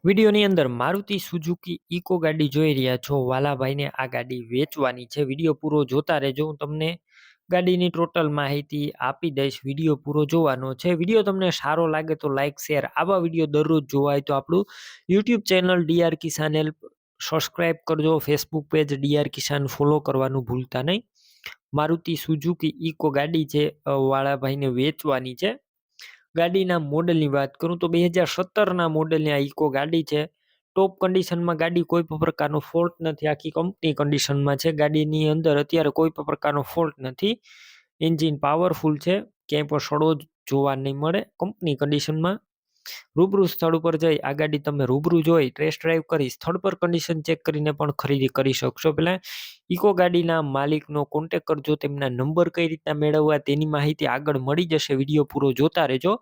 વિડીયોની અંદર Maruti Suzuki eco ગાડી જોઈ રહ્યા છો. વાલાભાઈને આ ગાડી વેચવાની છે. વિડીયો પૂરો જોતા રહેજો. હું તમને ગાડીની ટોટલ માહિતી આપી દઈશ. વિડીયો પૂરો જોવાનો છે. વિડીયો તમને સારો લાગે તો લાઇક શેર. આવા વિડીયો દરરોજ જોવા હોય તો આપણું યુટ્યુબ ચેનલ ડીઆર કિસાન હેલ્પ સબસ્ક્રાઈબ કરજો. ફેસબુક પેજ ડીઆર કિસાન ફોલો કરવાનું ભૂલતા નહીં. મારુતિ સુઝુકી ઇકો ગાડી છે, વાલાભાઈને વેચવાની છે. ગાડીના મોડલની વાત કરું તો 2017ના મોડલની આ ઇકો ગાડી છે. ટોપ કન્ડિશનમાં ગાડી, કોઈ પણ પ્રકારનો ફોલ્ટ નથી. આખી કંપની કન્ડિશનમાં છે. ગાડીની અંદર અત્યારે કોઈ પણ પ્રકારનો ફોલ્ટ નથી. એન્જિન પાવરફુલ છે, ક્યાંય પણ સડો જોવા નહીં મળે. કંપની કન્ડિશનમાં રૂબરૂ સ્થળ ઉપર જઈ આ ગાડી તમે રૂબરૂ જોઈ ટેસ્ટ ડ્રાઈવ કરી સ્થળ પર કન્ડિશન ચેક કરીને પણ ખરીદી કરી શકશો. પહેલા ઇકો ગાડીના માલિકનો કોન્ટેક કરજો. તેમના નંબર કઈ રીતના મેળવવા તેની માહિતી આગળ મળી જશે. વિડીયો પૂરો જોતા રહેજો.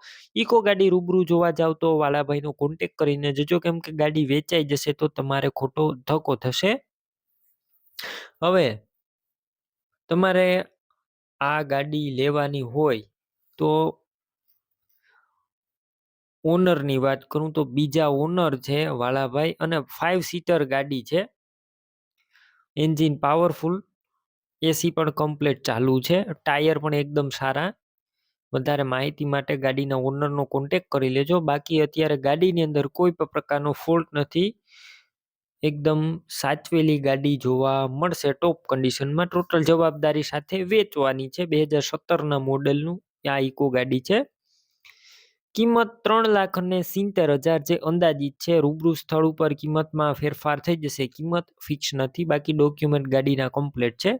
ઇકો ગાડી રૂબરૂ જોવા જાવ તો વાલાભાઈનો કોન્ટેક કરીને જજો, કેમ કે ગાડી વેચાઈ જશે તો તમારે ખોટો ધક્કો થશે. હવે તમારે આ ગાડી લેવાની હોય તો ઓનરની વાત કરું તો બીજા ઓનર છે વાલાભાઈ, અને 5 સીટર ગાડી છે. એન્જિન પાવરફુલ, એસી પણ કમ્પ્લીટ ચાલુ છે, ટાયર પણ એકદમ સારા. વધારે માહિતી માટે ગાડીના ઓનરનો કોન્ટેક કરી લેજો. બાકી અત્યારે ગાડીની અંદર કોઈ પણ પ્રકારનો ફોલ્ટ નથી. એકદમ સાચવેલી ગાડી જોવા મળશે. ટોપ કન્ડિશનમાં ટોટલ જવાબદારી સાથે વેચવાની છે. 2017ના મોડેલનું આ ઇકો ગાડી છે. કિંમત 3,70,000 જે અંદાજિત છે. રૂબરૂ સ્થળ ઉપર કિંમતમાં ફેરફાર થઈ જશે. કિંમત ફિક્સ નથી, બાકી ડોક્યુમેન્ટ ગાડીના કમ્પ્લીટ છે.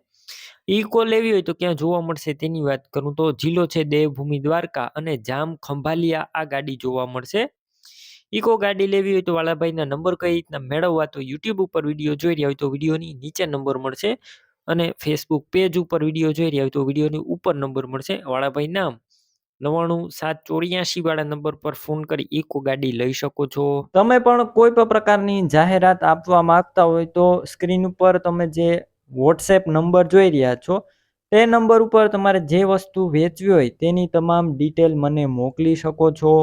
ઇકો લેવી હોય તો ક્યાં જોવા મળશે તેની વાત કરું તો જિલ્લો છે દેવભૂમિ દ્વારકા અને જામ ખંભાલિયા આ ગાડી જોવા મળશે. ઇકો ગાડી લેવી હોય તો વાલાભાઈના નંબર કઈ રીતના મેળવવા તો યુટ્યુબ ઉપર વિડીયો જોઈ રહ્યા હોય તો વિડીયોની નીચે નંબર મળશે, અને ફેસબુક પેજ ઉપર વિડીયો જોઈ રહ્યા હોય તો વિડીયોની ઉપર નંબર મળશે. વાલાભાઈ નામ 99,784 વાળા નંબર પર ફોન કરી ઇકો ગાડી લઈ શકો છો. તમે પણ કોઈ પણ પ્રકારની જાહેરાત આપવા માંગતા હોય તો સ્ક્રીન ઉપર તમે જે વોટ્સએપ નંબર જોઈ રહ્યા છો તે નંબર ઉપર તમારે જે વસ્તુ વેચવી હોય તેની તમામ ડિટેલ મને મોકલી શકો છો.